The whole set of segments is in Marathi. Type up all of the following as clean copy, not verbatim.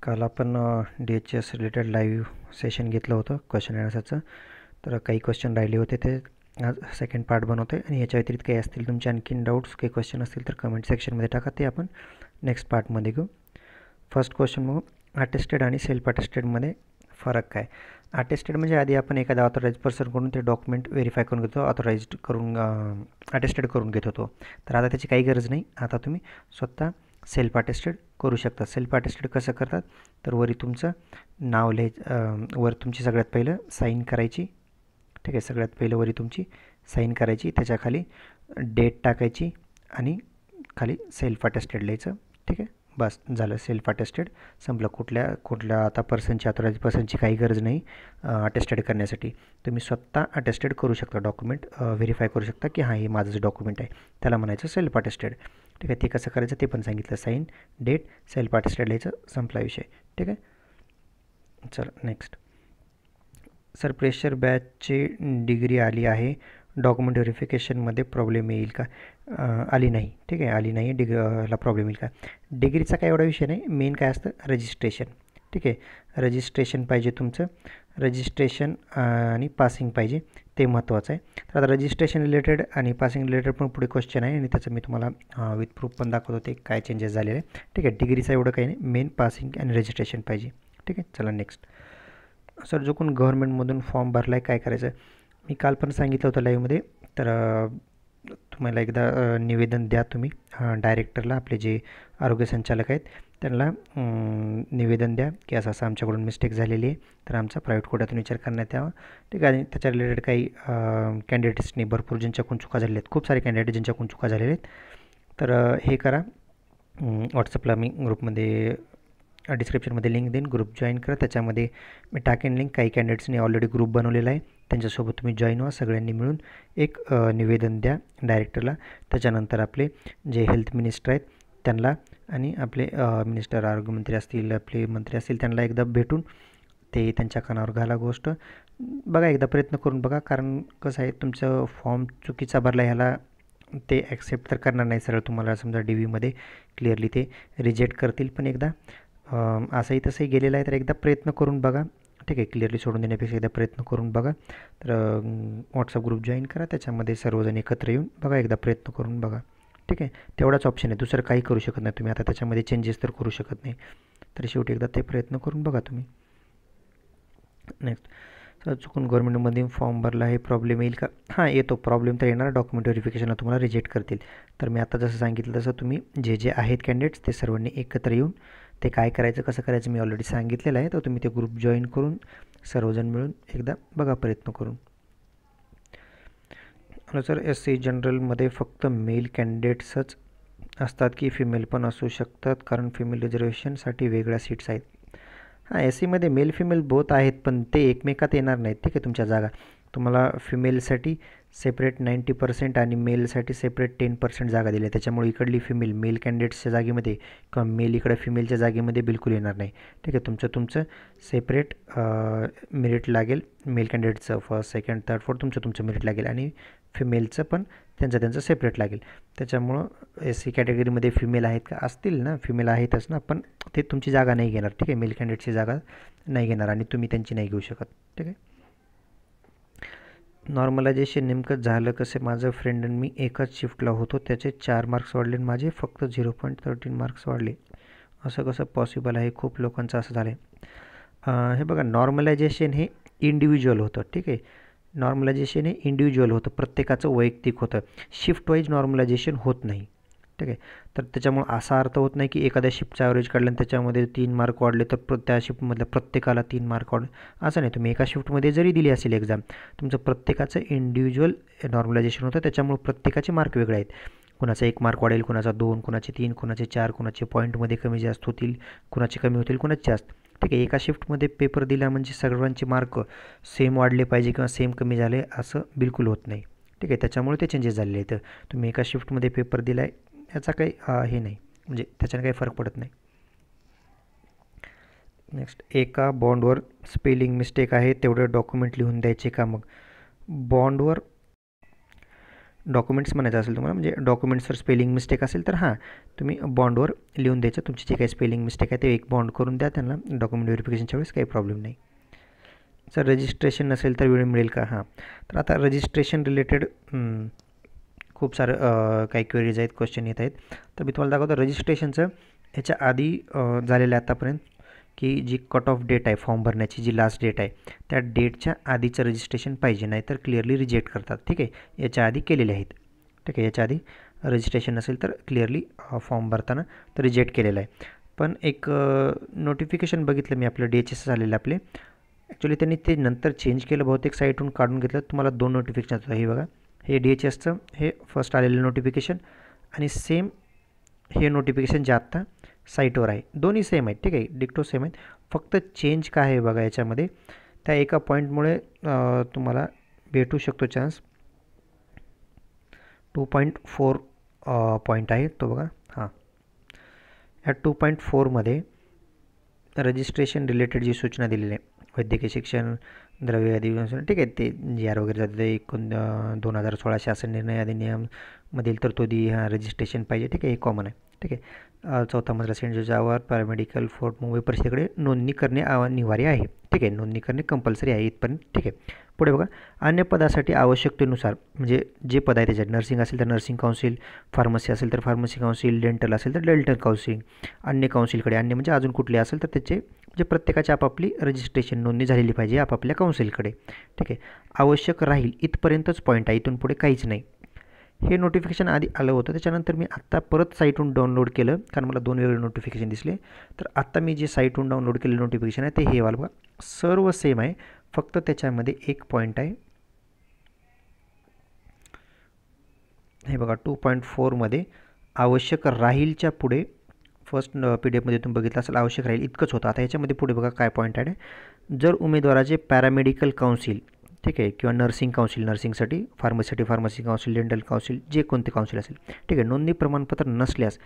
काल आपण DHS रिलेटेड लाईव्ह सेशन घेतलं होतं क्वेश्चन आन्सरचं. तर काही क्वेश्चन राहिले होते ते आज सेकंड पार्ट बनवतो आहे. आणि याच्या व्यतिरिक्त काही असतील तुमचे आणखीन डाऊट्स काही क्वेश्चन असतील तर कमेंट सेक्शनमध्ये टाका, ते आपण नेक्स्ट पार्टमध्ये घेऊ. फर्स्ट क्वेश्चन बघू, अटेस्टेड आणि सेल्फ अटेस्टेडमध्ये फरक काय? अटेस्टेड म्हणजे आधी आपण एखाद्या ऑथोराइज पर्सनकडून ते डॉक्युमेंट व्हेरीफाय करून घेतो, ऑथोराइज्ड करून अटेस्टेड करून घेत होतो. तर आता त्याची काही गरज नाही. आता तुम्ही स्वतः सेल्फ अटेस्टेड करू शकता. सेल्फ अटेस्टेड कसं करतात तर वरी तुमचं नाव वर तुमची सगळ्यात पहिलं साईन करायची. ठीक आहे, सगळ्यात पहिलं वरी तुमची साईन करायची, त्याच्या खाली डेट टाकायची आणि खाली सेल्फ अटेस्टेड लिहायचं. ठीक आहे, बस झालं, सेल्फ अटेस्टेड संपलं. कुठल्या आता पर्सनची ऑथोराइज पर्सनची काही गरज नाही अटेस्टेड करण्यासाठी. तुम्ही स्वतः अटेस्टेड करू शकता, डॉक्युमेंट व्हेरीफाय करू शकता की हां हे माझंच डॉक्युमेंट आहे. त्याला म्हणायचं सेल्फ अटेस्टेड. ठीक आहे, ते कसं करायचं ते पण सांगितलं. साईन, डेट, सेल्फ अटेस्टेड लिहायचं, संपला विषय. ठीक आहे, चल नेक्स्ट. सर प्रेशर बॅचची डिग्री आली आहे, डॉक्युमेंट व्हेरिफिकेशनमध्ये प्रॉब्लेम येईल का? आली नाही. ठीक आहे, आली नाही, ला प्रॉब्लेम येईल का? डिग्रीचा काय एवढा विषय नाही. मेन काय असतं, रजिस्ट्रेशन. ठीक आहे, रजिस्ट्रेशन पाहिजे तुमचं, रजिस्ट्रेशन आणि पासिंग पाहिजे, ते महत्त्वाचं आहे. तर आता रजिस्ट्रेशन रिलेटेड आणि पासिंग रिलेटेड पण पुढे क्वेश्चन आहे आणि त्याचं मी तुम्हाला विथ प्रूफ पण दाखवतो ते काय चेंजेस झालेले आहे. ठीक आहे, डिग्रीचं एवढं काही नाही, मेन पासिंग आणि रजिस्ट्रेशन पाहिजे. ठीक आहे, चला नेक्स्ट. सर जो कोण गव्हर्नमेंटमधून फॉर्म भरला आहे काय करायचं? मी काल पण सांगितलं होतं लाईव्हमध्ये. तर तुम्हाला एकदा निवेदन द्या तुम्ही डायरेक्टरला, आपले जे आरोग्य संचालक आहेत त्यांना निवेदन द्या की असं असं आमच्याकडून मिस्टेक झालेली आहे, तर आमचा प्रायव्हेट कोट्यातून विचार करण्यात यावा. ठीक आहे, आणि त्याच्या रिलेटेड काही कॅन्डिडेट्सनी भरपूर ज्यांच्याकडून चुका झालेल्या आहेत, खूप सारे कॅन्डिडेट ज्यांच्याकडून चुका झालेल्या आहेत, तर हे करा. व्हॉट्सअपला मी ग्रुपमध्ये डिस्क्रिप्शनमध्ये लिंक देईन, ग्रुप जॉईन करा. त्याच्यामध्ये मी टाकेन लिंक. काही कॅन्डिडेट्सनी ऑलरेडी ग्रुप बनवलेला आहे, त्यांच्यासोबत तुम्ही जॉईन व्हा. सगळ्यांनी मिळून एक निवेदन द्या डायरेक्टरला. त्याच्यानंतर आपले जे हेल्थ मिनिस्टर आहेत त्यांना आणि आपले मिनिस्टर, आरोग्यमंत्री असतील, आपले मंत्री असतील, त्यांना एकदा भेटून ते त्यांच्या कानावर घाला गोष्ट. बघा, एकदा प्रयत्न करून बघा. कारण कसं आहे, तुमचं फॉर्म चुकीचा भरला, ह्याला ते ॲक्सेप्ट तर करणार नाही सरळ. तुम्हाला समजा DVमध्ये क्लिअरली ते रिजेक्ट करतील. पण एकदा असंही तसंही गेलेलं आहे तर एकदा प्रयत्न करून बघा. ठीक आहे, क्लिअरली सोडून देण्यापेक्षा एकदा प्रयत्न करून बघा. तर व्हॉट्सअप ग्रुप जॉईन करा, त्याच्यामध्ये सर्वजण एकत्र येऊन बघा, एकदा प्रयत्न करून बघा. ठीक आहे, तेवढाच ऑप्शन आहे, दुसरं काही करू शकत नाही तुम्ही. आता त्याच्यामध्ये चेंजेस तर करू शकत नाही. तर शेवटी एकदा ते प्रयत्न करून बघा तुम्ही. नेक्स्ट. सर चुकून गव्हर्नमेंटमध्ये फॉर्म भरला आहे, प्रॉब्लेम येईल का? हां, येतो प्रॉब्लेम तर येणार. डॉक्युमेंट व्हेरिफिकेशनला तुम्हाला रिजेक्ट करतील. तर मी आता जसं सांगितलं तसं तुम्ही जे आहेत कॅन्डिडेट्स ते सर्वांनी एकत्र येऊन ते काय करायचं कसं करायचं मी ऑलरेडी सांगितलेलं आहे. तर तुम्ही ते ग्रुप जॉईन करून सर्वजण मिळून एकदा बघा प्रयत्न करून. हॅलो सर, SC जनरलमध्ये फक्त मेल कॅन्डिडेट्सच असतात की फिमेल पण असू शकतात? कारण फिमेल रिझर्वेशनसाठी वेगळ्या सीट्स आहेत. हां, SCमध्ये मेल फिमेल बोथ आहेत, पण ते एकमेकात येणार नाहीत. ठीक आहे, तुमच्या जागा तुम्हाला फिमेलसाठी सेपरेट 90% आणि मेलसाठी सेपरेट 10% जागा दिल्या. त्याच्यामुळे इकडली फिमेल मेल कॅन्डिडेट्सच्या जागेमध्ये किंवा मेल इकडं फिमेलच्या जागेमध्ये बिलकुल येणार नाही. ठीक आहे, तुमचं सेपरेट मेरिट लागेल. मेल कॅन्डिडेटचं फर्स्ट, सेकंड, थर्ड, फोर्थ तुमचं मेरिट लागेल आणि फिमेलचं पण त्यांचं सेपरेट लागेल. त्याच्यामुळं SC कॅटेगरीमध्ये फिमेल आहेत का? असतील ना, फिमेल आहेतच ना, पण ते तुमची जागा नाही घेणार. ठीक आहे, मेल कॅन्डिडेटची जागा नाही घेणार आणि तुम्ही त्यांची नाही घेऊ शकत. ठीक आहे. नॉर्मलायझेशन नेमकं झालं कसं? माझं फ्रेंड आणि मी एकाच शिफ्टला होतो, त्याचे 4 मार्क्स वाढले आणि माझे फक्त 0.13 मार्क्स वाढले. असं कसं पॉसिबल आहे? खूप लोकांचं असं झालं आहे. हे बघा, नॉर्मलायझेशन हे इंडिव्हिज्युअल होतं. ठीक आहे, नॉर्मलायझेशन हे इंडिव्हिज्युअल होतं, प्रत्येकाचं वैयक्तिक होतं. शिफ्ट वाईज नॉर्मलायझेशन होत नाही. ठीक आहे, तर त्याच्यामुळं असा अर्थ होत नाही की एखाद्या शिफ्टचा ॲव्हरेज काढलं आणि त्याच्यामध्ये 3 मार्क वाढले तर त्या शिफ्टमधल्या प्रत्येकाला 3 मार्क वाढले, असं नाही. तुम्ही एका शिफ्टमध्ये जरी दिली असेल एक्झाम, तुमचं प्रत्येकाचं इंडिव्हिज्युअल नॉर्मलायझेशन होतं, त्याच्यामुळे प्रत्येकाचे मार्क वेगळे आहेत. कुणाचा 1 मार्क वाढेल, कुणाचा 2, कुणाचे 3, कुणाचे 4, कुणाचे पॉईंटमध्ये कमी जास्त होतील, कुणाचे कमी होतील, कुणाचे जास्त. ठीक आहे, एका शिफ्टमध्ये पेपर दिला म्हणजे सर्वांचे मार्क सेम वाढले पाहिजे किंवा सेम कमी झाले असं बिलकुल होत नाही. ठीक आहे, त्याच्यामुळे ते चेंजेस झालेले आहेत. तुम्ही एका शिफ्टमध्ये पेपर दिला आहे याचा काही हे नाही, म्हणजे त्याच्याने काही फरक पडत नाही. नेक्स्ट. एका बॉन्डवर स्पेलिंग मिस्टेक आहे, तेवढे डॉक्युमेंट लिहून द्यायचे का? मग बॉन्डवर डॉक्युमेंट्स म्हणायचं असेल तुम्हाला, म्हणजे डॉक्युमेंट्सवर स्पेलिंग मिस्टेक असेल तर हां तुम्ही बॉन्डवर लिहून द्यायचं तुमची जी काही स्पेलिंग मिस्टेक आहे ते एक बॉन्ड करून द्या त्यांना डॉक्युमेंट व्हेरिफिकेशनच्या वेळेस, काही प्रॉब्लेम नाही. सर रजिस्ट्रेशन नसेल तर वेळ मिळेल का? हां, तर आता रजिस्ट्रेशन रिलेटेड खूप सारं काही क्वेरीज आहेत, क्वेश्चन येत आहेत. तर मी तुम्हाला दाखवतो रजिस्ट्रेशनचं ह्याच्या आधी झालेलं आहे आतापर्यंत, की जी कट ऑफ डेट आहे फॉर्म भरण्याची जी लास्ट डेट आहे त्या डेटच्या आधीचं रजिस्ट्रेशन पाहिजे, नाही तर क्लिअरली रिजेक्ट करतात. ठीक आहे, याच्या आधी केलेले आहेत. ठीक आहे, याच्या आधी रजिस्ट्रेशन नसेल तर क्लिअरली फॉर्म भरताना तर रिजेक्ट केलेलं आहे. पण एक नोटिफिकेशन बघितलं मी, आपलं DHS आलेलं आपले, ॲक्च्युली त्यांनी ते नंतर चेंज केलं बहुतेक, साईटहून काढून घेतलं. तुम्हाला 2 नोटिफिकेशन होतं, हे बघा, हे DHSचं हे फर्स्ट आलेलं नोटिफिकेशन आणि सेम हे नोटिफिकेशन जे आत्ता साईटवर आहे, दोन्ही सेम आहेत. ठीक आहे, डिक्टो सेम आहेत. फक्त चेंज काय आहे बघा याच्यामध्ये, त्या एका पॉईंटमुळे तुम्हाला भेटू शकतो चान्स. 2.4 पॉईंट आहे तो बघा. हां, ह्या 2.4मध्ये रजिस्ट्रेशन रिलेटेड जी सूचना दिलेली आहे, वैद्यकीय शिक्षण, द्रव्य अधिवेशन, ठीक आहे, ते GR वगैरे जातं ते 2016 शासन निर्णय अधिनियममधील तरतुदी, हां रजिस्ट्रेशन पाहिजे. ठीक आहे, हे कॉमन आहे. ठीक आहे, 4था मजला सेंट जोजावर पॅरामेडिकल फोर्ट मुंबई परिषदेकडे नोंदणी करणे अनिवार्य आहे. ठीक आहे, नोंदणी करणे कंपल्सरी आहे इथपर्यंत. ठीक आहे, पुढे बघा, अन्य पदासाठी आवश्यकतेनुसार, म्हणजे जे पद आहे त्याच्यात, नर्सिंग असेल तर नर्सिंग काउन्सिल, फार्मसी असेल तर फार्मसी काउन्सिल, डेंटल असेल तर डेंटल काउन्सिल, अन्य काउन्सिलकडे, अन्य म्हणजे अजून कुठले असेल तर त्याचे म्हणजे प्रत्येकाची आपापली रजिस्ट्रेशन नोंदणी झालेली पाहिजे आपापल्या काउन्सिलकडे. ठीक आहे, आवश्यक राहील इथपर्यंतच पॉईंट आहे, इथून पुढे काहीच नाही. हे नोटिफिकेशन आधी आलं होतं, त्याच्यानंतर मी आत्ता परत साईटहून डाउनलोड केलं, कारण मला 2 वेगळे नोटिफिकेशन दिसले. तर आत्ता मी जे साईटहून डाउनलोड केलेलं नोटिफिकेशन आहे ते हे वाला बघा, सर्व सेम आहे, फक्त त्याच्यामध्ये एक पॉईंट आहे. हे बघा, 2.4मध्ये आवश्यक राहीलच्या पुढे फर्स्ट PDF तुम्ही बघितलं असेल, आवश्यक राहील इतकंच होतं. आता ह्याच्यामध्ये पुढे बघा काय पॉईंट आहे, जर उमेदवाराचे पॅरामेडिकल काउन्सिल, ठीक आहे, किंवा नर्सिंग काउन्सिल, नर्सिंगसाठी, फार्मसीसाठी फार्मसी काउन्सिल, डेंटल काउन्सिल, जे कोणते काउन्सिल असेल, ठीक आहे, नोंदणी प्रमाणपत्र नसल्यास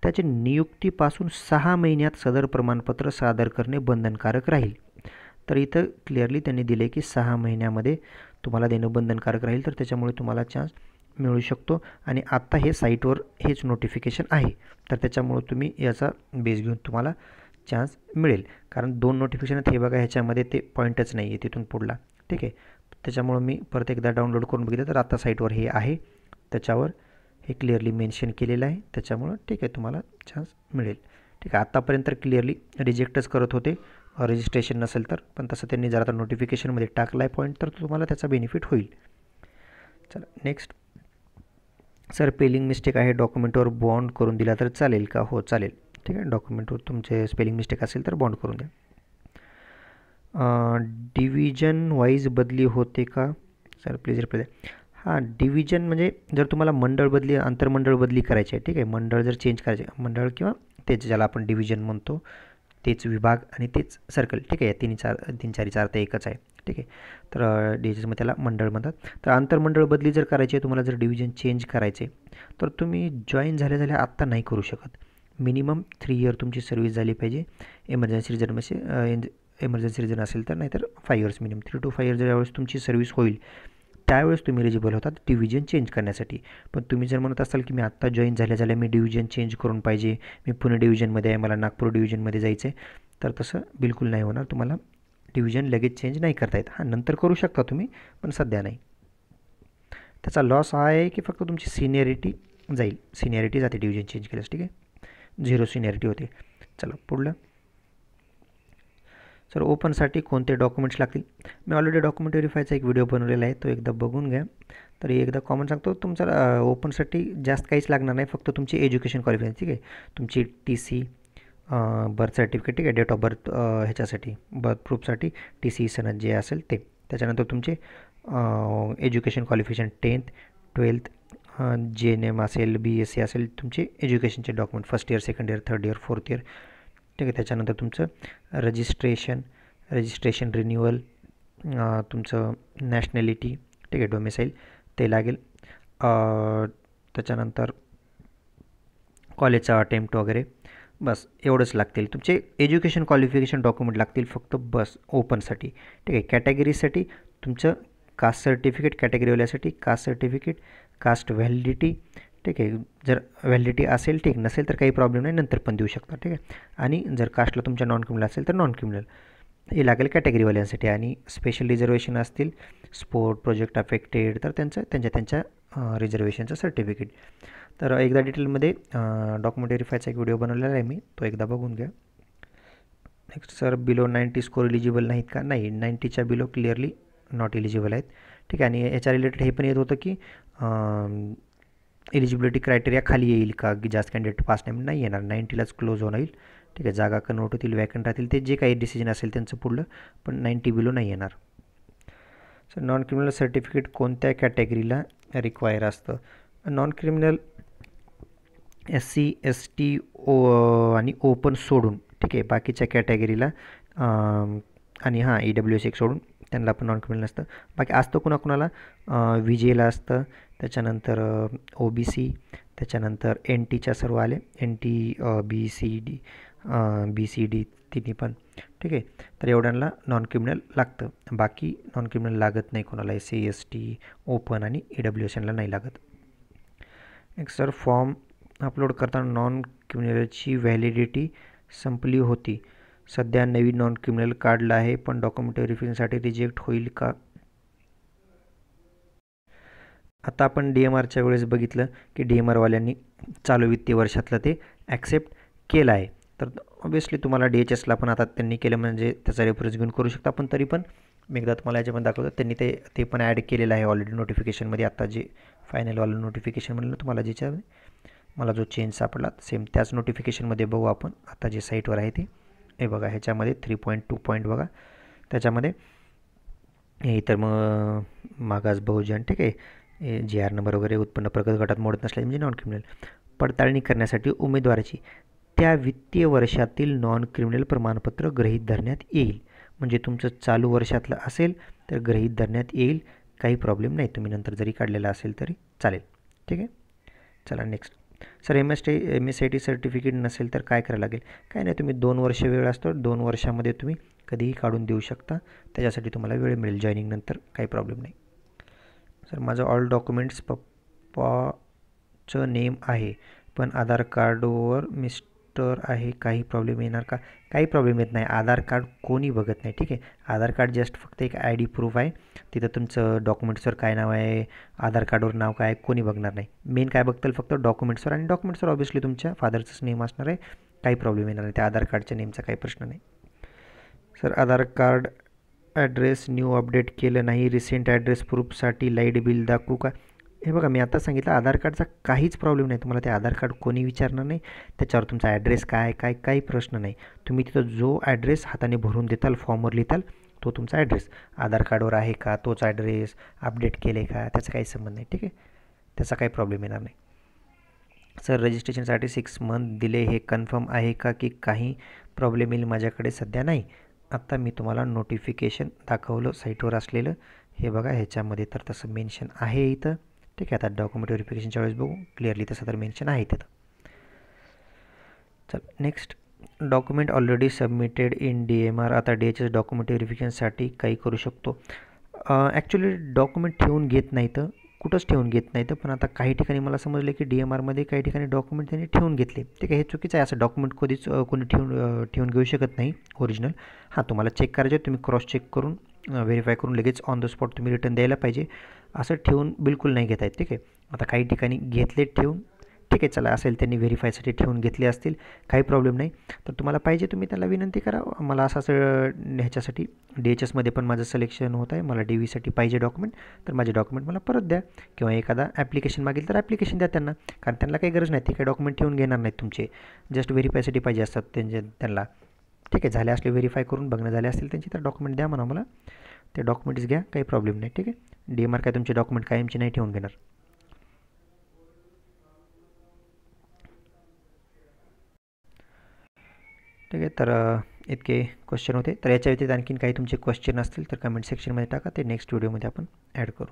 त्याचे नियुक्तीपासून 6 महिन्यात सदर प्रमाणपत्र सादर करणे बंधनकारक राहील. तर इथं क्लिअरली त्यांनी दिले की 6 महिन्यामध्ये तुम्हाला देणं बंधनकारक राहील, तर त्याच्यामुळे तुम्हाला चान्स मिळू शकतो. आणि आत्ता हे साईटवर हेच नोटिफिकेशन आहे, तर त्याच्यामुळे तुम्ही याचा बेस घेऊन तुम्हाला चान्स मिळेल. कारण 2 नोटिफिकेशन आहेत, हे बघा ह्याच्यामध्ये ते पॉईंटच नाही आहे तिथून पुढला. ठीक आहे, त्याच्यामुळं मी परत एकदा डाउनलोड करून बघितलं तर आता साईटवर हे आहे, त्याच्यावर हे क्लिअरली मेन्शन केलेलं आहे, त्याच्यामुळं ठीक आहे तुम्हाला चान्स मिळेल. ठीक आहे, आत्तापर्यंत रिक्लिअरली रिजेक्टच करत होते रजिस्ट्रेशन नसेल तर, पण तसं त्यांनी जर आता नोटिफिकेशनमध्ये टाकला आहे पॉईंट तर तुम्हाला त्याचा बेनिफिट होईल. चला नेक्स्ट, सर स्पेलिंग मिस्टेक आहे डॉक्युमेंटवर बॉन्ड करून दिला तर चालेल का? हो चालेल. ठीक आहे, डॉक्युमेंटवर तुमचे स्पेलिंग मिस्टेक असेल तर बॉन्ड करून द्या. डिव्हिजन वाईज बदली होते का? सर प्लीज रिप्लाय द्या. हां, डिव्हिजन म्हणजे जर तुम्हाला मंडळ बदली, आंतरमंडळ बदली करायची आहे, ठीक आहे, मंडळ जर चेंज करायचे, मंडळ किंवा तेच ज्याला आपण डिव्हिजन म्हणतो, तेच विभाग आणि तेच सर्कल, ठीक आहे, या तीन चारीचा अर्थ एकच आहे. ठीक आहे, तर DHSमध्ये त्याला मंडळ म्हणतात. तर आंतरमंडळ बदली जर करायची आहे तुम्हाला, जर डिव्हिजन चेंज करायचे तर तुम्ही जॉईन झाल्या आत्ता नाही करू शकत. मिनिमम 3 इयर तुमची सर्व्हिस झाली पाहिजे. एमर्जन्सी रिजन असेल तर, नाहीतर 5 इयर्स मिनिमम, 3 to 5 इयर्स ज्यावेळेस तुमची सर्व्हिस होईल त्यावेळेस तुम्ही एलिजिबल होतात डिव्हिजन चेंज करण्यासाठी. पण तुम्ही जर म्हणत असाल की मी आत्ता जॉईन झाल्या मी डिव्हिजन चेंज करून पाहिजे, मी पुणे डिव्हिजनमध्ये आहे, मला नागपूर डिव्हिजनमध्ये जायचं आहे, तर तसं बिलकुल नाही होणार. तुम्हाला डिव्हिजन लगेच चेंज नाही करता येत. हां, नंतर करू शकता तुम्ही, पण सध्या नाही. त्याचा लॉस हा आहे की फक्त तुमची सिनियरिटी जाईल, सिनियरिटी जाते डिव्हिजन चेंज केल्यास. ठीक आहे, 0 सिनियरिटी होते. चला पुढलं, सर ओपनसाठी कोणते डॉक्युमेंट्स लागतील? मी ऑलरेडी डॉक्युमेंट व्हेरीफायचा एक व्हिडिओ बनवलेला आहे, तो एकदा बघून घ्या. तरी एकदा कॉमन सांगतो, तुमचा ओपनसाठी जास्त काहीच लागणार नाही, फक्त तुमची एज्युकेशन क्वालिफिकेशन, ठीक आहे, तुमची TC, बर्थ सर्टिफिकेट, ठीक आहे, डेट ऑफ बर्थ, ह्याच्यासाठी बर्थ प्रूफसाठी TC सनद जे असेल ते. त्याच्यानंतर तुमचे education qualification 10th 12th, JNM असेल, BSc असेल, तुमचे एज्युकेशनचे document, first year, second year, third year, fourth year. ठीक आहे, त्याच्यानंतर तुमचं रजिस्ट्रेशन रिन्युअल, तुमचं नॅशनॅलिटी, ठीक आहे, डोमिसाईल ते लागेल. त्याच्यानंतर कॉलेजचा अटेम्प्ट वगैरे, बस एवढंच लागतील. तुमचे एज्युकेशन क्वालिफिकेशन डॉक्युमेंट लागतील फक्त, बस ओपनसाठी. ठीक आहे, कॅटेगरीसाठी तुमचं कास्ट सर्टिफिकेट, कॅटेगरीवाल्यासाठी कास्ट सर्टिफिकेट, कास्ट व्हॅलिडिटी, ठीक आहे. जर व्हॅलिडिटी असेल ठीक, नसेल तर काही प्रॉब्लेम नाही, नंतर पण देऊ शकता, ठीक आहे. आणि जर कास्टला तुमच्या नॉन क्रिमिनल असेल तर नॉन क्रिमिनल हे लागेल कॅटेगरीवाल्यांसाठी. आणि स्पेशल रिझर्वेशन असतील, स्पोर्ट प्रोजेक्ट अफेक्टेड, तर त्यांच्या रिझर्वेशनचं सर्टिफिकेट. तर एकदा डिटेलमध्ये डॉक्युमेंट व्हेरीफायचा एक व्हिडिओ बनवलेला आहे मी, तो एकदा बघून घ्या. Next sir, below 90 score eligible नाहीत का? नाही, 90च्या बिलो क्लिअरली नॉट इलिजिबल आहेत, ठीक आहे. आणि याच्या रिलेटेड हे पण येत होतं की एलिजिबिलिटी क्रायटेरिया खाली येईल का, की जास्त कॅन्डिडेट पास नाही येणार, 90लाच क्लोज होईल, ठीक आहे. जागा कन्वर्ट होतील, वॅकंट राहतील, ते जे काही डिसिजन असेल त्यांचं पुढलं, पण 90 बिलो नाही येणार. सर, नॉन क्रिमिनल सर्टिफिकेट कोणत्या कॅटेगरीला रिक्वायर असतं? नॉन क्रिमिनल SC ST आणि ओपन सोडून, ठीक आहे, बाकीच्या कॅटेगरीला आणि हां EWS एक सोडून त्यांना पण नॉन क्रिमिनल असतं. बाकी असतं कुणाकुणाला VJला असतं, त्याच्यानंतर OBC, त्याच्यानंतर NTच्या सर्व आले, NT BCD तिन्ही पण, ठीक आहे. तर एवढ्यांना नॉन क्रिमिनल लागतं, बाकी नॉन क्रिमिनल लागत नाही कोणाला. SC ST ओपन आणि EWS यांना नाही लागत. एक सर, फॉर्म अपलोड करताना नॉन क्रिमिनलची व्हॅलिडिटी संपली होती, सध्या नवीन नॉन क्रिमिनल काढलं आहे, पण डॉक्युमेंट व्हेरिफिकेशनसाठी रिजेक्ट होईल का? आता आपण DMRच्या वेळेस बघितलं की DMRवाल्यांनी चालू वित्तीय वर्षातलं ते ॲक्सेप्ट केलं आहे. तर ऑब्वियसली तुम्हाला DHSला पण आता त्यांनी केलं म्हणजे त्याचा रेफरन्स घेऊन करू शकता. पण तरी पण मी एकदा तुम्हाला याच्यामध्ये दाखवतो, त्यांनी ते पण ॲड केलेलं आहे ऑलरेडी नोटिफिकेशनमध्ये. आता जे फायनलवालं नोटिफिकेशन म्हणलं तुम्हाला, ज्याच्यामध्ये मला जो चेंज सापडला सेम त्याच नोटिफिकेशनमध्ये बघू आपण. आता जे साईटवर आहे ते हे बघा, ह्याच्यामध्ये 3.2 पॉईंट बघा, त्याच्यामध्ये हे तर मग मागास बहुजन, ठीक आहे, GR नंबर वगैरे उत्पन्न प्रगत गटात मोडत नसल्याचे म्हणजे नॉन क्रिमिनल. पडताळणी करण्यासाठी उमेदवाराची त्या वित्तीय वर्षातील नॉन क्रिमिनल प्रमाणपत्र गृहीत धरण्यात येईल. म्हणजे तुमचं चालू वर्षातलं असेल तर गृहीत धरण्यात येईल, काही प्रॉब्लेम नाही, तुम्ही नंतर जरी काढलेलं असेल तरी चालेल, ठीक आहे. चला नेक्स्ट. सर, MSIT सर्टिफिकेट नसेल तर काय करायला लागेल? काय नाही, तुम्ही 2 वर्ष वेळ असतो, 2 वर्षामध्ये तुम्ही कधीही काढून देऊ शकता, त्याच्यासाठी तुम्हाला वेळ मिळेल जॉईनिंग नंतर, काही प्रॉब्लेम नाही. सर, माझं ऑल डॉक्युमेंट्स पप्पाचं नेम आहे, पण आधार कार्डवर मिस्टर आहे, काही प्रॉब्लेम येणार का? काही प्रॉब्लेम येत नाही, आधार कार्ड कोणी बघत नाही, ठीक आहे. आधार कार्ड जस्ट फक्त एक ID प्रूफ आहे, तिथं तुमचं डॉक्युमेंट्सवर काय नाव आहे, आधार कार्डवर नाव काय कोणी बघणार नाही. मेन काय बघतील फक्त डॉक्युमेंट्सवर, आणि डॉक्युमेंट्सवर ऑब्वियसली तुमच्या फादरचंच नेम असणार आहे, काही प्रॉब्लेम येणार नाही, त्या आधार कार्डच्या नेमचा काही प्रश्न नाही. सर, आधार कार्ड ॲड्रेस न्यू अपडेट केलं नाही, रिसेंट ॲड्रेस प्रूफसाठी लाईट बिल दाखवू का? हे बघा, मी आता सांगितलं आधार कार्डचा काहीच प्रॉब्लेम नाही, तुम्हाला ते आधार कार्ड कोणी विचारणार नाही, त्याच्यावर तुमचा ॲड्रेस काय काही प्रश्न नाही. तुम्ही तिथं जो ॲड्रेस हाताने भरून देताल, फॉर्मवर लिहिताल, तो तुमचा ॲड्रेस आधार कार्डवर आहे का, तोच ॲड्रेस अपडेट केले का, त्याचा काही संबंध नाही, ठीक आहे, त्याचा काही प्रॉब्लेम येणार नाही. सर, रजिस्ट्रेशनसाठी 6 मंथ दिले, हे कन्फर्म आहे का, की काही प्रॉब्लेम येईल? माझ्याकडे सध्या नाही. आत्ता मी तुम्हाला नोटिफिकेशन दाखवलं साईटवर असलेलं, हे बघा, ह्याच्यामध्ये तर तसं मेन्शन आहे इथं, ठीक आहे. आता डॉक्युमेंट व्हेरिफिकेशनच्या वेळेस बघू, क्लिअरली तसं तर मेन्शन आहे तिथं. चल next. Document already submitted in DMR, आता DHS डॉक्युमेंट व्हेरिफिकेशनसाठी काही करू शकतो? ॲक्च्युली डॉक्युमेंट ठेवून घेत नाही तर, कुठंच ठेवून घेत नाही तर, पण आता काही ठिकाणी मला समजलं की DMRमध्ये काही ठिकाणी डॉक्युमेंट त्यांनी ठेवून घेतले, ठीक आहे. हे चुकीचं आहे, असं डॉक्युमेंट कधीच कोणी ठेवून घेऊ शकत नाही ओरिजिनल. हां, तुम्हाला चेक करायचे, तुम्ही क्रॉस चेक करून व्हेरीफाय करून लगेच ऑन द स्पॉट तुम्ही रिटर्न द्यायला पाहिजे, असं ठेवून बिलकुल नाही घेत आहेत, ठीक आहे. आता काही ठिकाणी घेतले ठेवून, ठीक आहे, चला असेल त्यांनी व्हेरीफायसाठी ठेवून घेतले असतील, काही प्रॉब्लेम नाही. तर तुम्हाला पाहिजे तुम्ही त्याला विनंती करा, मला असं ह्याच्यासाठी DHSमध्ये पण माझं सिलेक्शन होत आहे, मला DVसाठी पाहिजे डॉक्युमेंट, तर माझे डॉक्युमेंट मला परत द्या, किंवा एखादा ॲप्लिकेशन मागेल तर ॲप्लिकेशन द्या त्यांना, कारण त्यांना काही गरज नाही, ते काही डॉक्युमेंट ठेवून घेणार नाहीत तुमचे, जस्ट व्हेरीफायसाठी पाहिजे असतात त्यांना, ठीक आहे. झाले असले व्हेरीफाय करून बघणं झाले असतील त्यांची, तर डॉक्युमेंट द्या म्हणा मला, ते डॉक्युमेंट्स घ्या, काही प्रॉब्लेम नाही, ठीक आहे. DMR काय तुमचे डॉक्युमेंट कायमचे नाही ठेवून घेणार. ठीक आहे. तर इतके क्वेश्चन होते. तर याच्या व्यतिरिक्त आणखीन काही तुमचे क्वेश्चन असतील तर कमेंट सेक्शनमध्ये टाका, ते नेक्स्ट व्हिडिओमध्ये आपण ॲड करू.